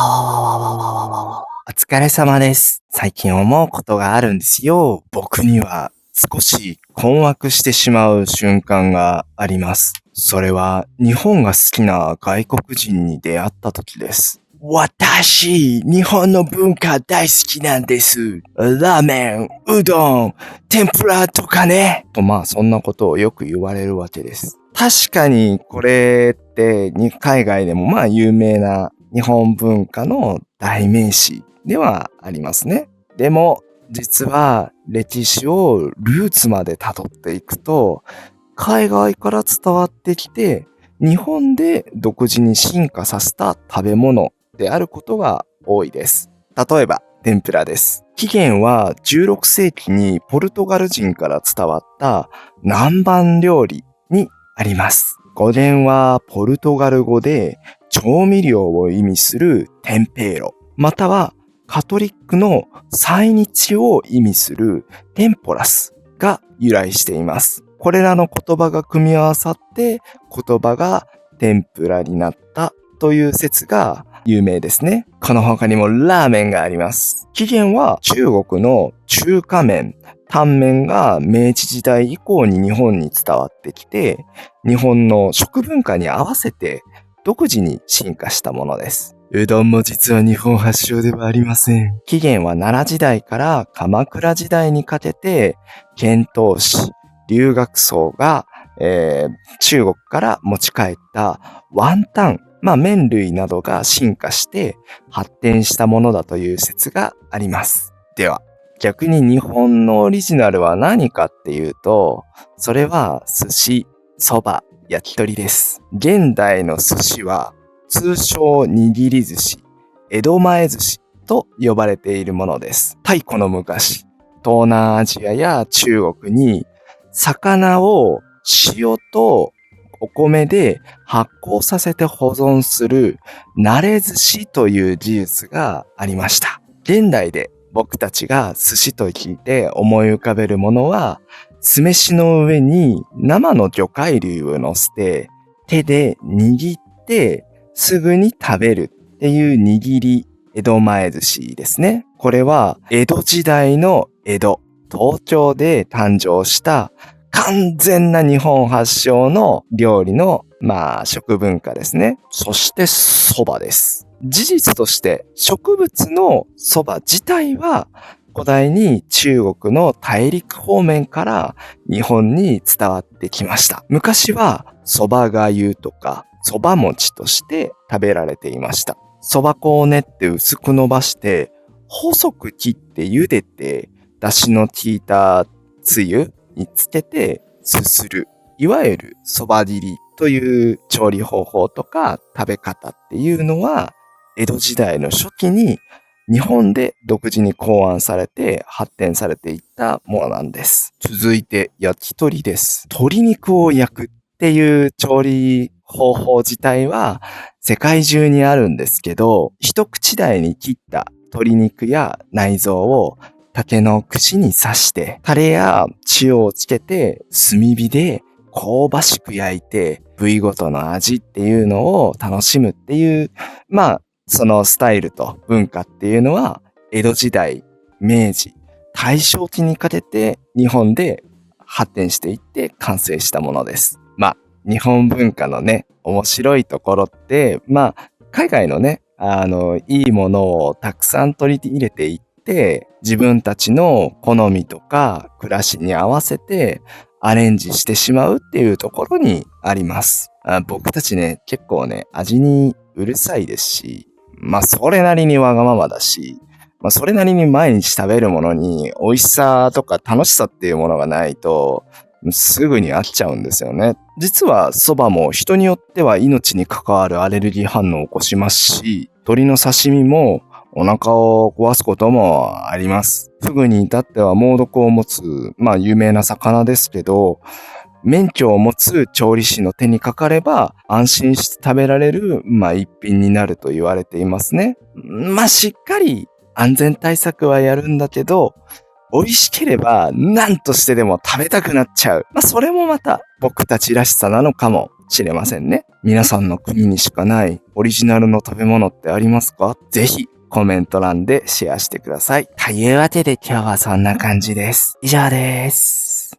お疲れ様です。最近思うことがあるんですよ。僕には少し困惑してしまう瞬間があります。それは日本が好きな外国人に出会った時です。私、日本の文化大好きなんです。ラーメン、うどん、天ぷらとかね。とそんなことをよく言われるわけです。確かにこれって海外でも有名な日本文化の代名詞ではありますね。でも実は歴史をルーツまで辿っていくと、海外から伝わってきて日本で独自に進化させた食べ物であることが多いです。例えば天ぷらです。起源は16世紀にポルトガル人から伝わった南蛮料理にあります。語源はポルトガル語で調味料を意味するテンペーロ、またはカトリックの祭日を意味するテンポラスが由来しています。これらの言葉が組み合わさって言葉が天ぷらになったという説が有名ですね。この他にもラーメンがあります。起源は中国の中華麺、タンメンが明治時代以降に日本に伝わってきて、日本の食文化に合わせて独自に進化したものです。うどんも実は日本発祥ではありません。起源は奈良時代から鎌倉時代にかけて、遣唐使、留学僧が、中国から持ち帰ったワンタン、麺類などが進化して発展したものだという説があります。では、逆に日本のオリジナルは何かっていうと、それは寿司、そば、焼き鳥です。現代の寿司は通称握り寿司、江戸前寿司と呼ばれているものです。太古の昔、東南アジアや中国に魚を塩とお米で発酵させて保存する慣れ寿司という技術がありました。現代で僕たちが寿司と聞いて思い浮かべるものは、酢飯の上に生の魚介類を乗せて手で握ってすぐに食べるっていう握り江戸前寿司ですね。これは江戸時代の江戸、東京で誕生した完全な日本発祥の料理の食文化ですね。そして蕎麦です。事実として植物の蕎麦自体は古代に中国の大陸方面から日本に伝わってきました。昔は蕎麦がゆとか蕎麦餅として食べられていました。蕎麦粉を練って薄く伸ばして細く切って茹でて出汁の効いたつゆにつけてすする、いわゆる蕎麦切りという調理方法とか食べ方っていうのは江戸時代の初期に日本で独自に考案されて発展されていったものなんです。続いて焼き鳥です。鶏肉を焼くっていう調理方法自体は世界中にあるんですけど、一口大に切った鶏肉や内臓を竹の串に刺してタレや塩をつけて炭火で香ばしく焼いて部位ごとの味っていうのを楽しむっていうそのスタイルと文化っていうのは江戸時代、明治、大正期にかけて日本で発展していって完成したものです。日本文化のね、面白いところって、海外のね、いいものをたくさん取り入れていって、自分たちの好みとか暮らしに合わせてアレンジしてしまうっていうところにあります。僕たちね、結構ね、味にうるさいですし、それなりにわがままだし、それなりに毎日食べるものに美味しさとか楽しさっていうものがないと、すぐに飽きちゃうんですよね。実は蕎麦も人によっては命に関わるアレルギー反応を起こしますし、鶏の刺身もお腹を壊すこともあります。フグに至っては猛毒を持つ、有名な魚ですけど、免許を持つ調理師の手にかかれば安心して食べられる、一品になると言われていますね。しっかり安全対策はやるんだけど、美味しければ何としてでも食べたくなっちゃう。それもまた僕たちらしさなのかもしれませんね。皆さんの国にしかないオリジナルの食べ物ってありますか？ぜひコメント欄でシェアしてください。というわけで今日はそんな感じです。以上です。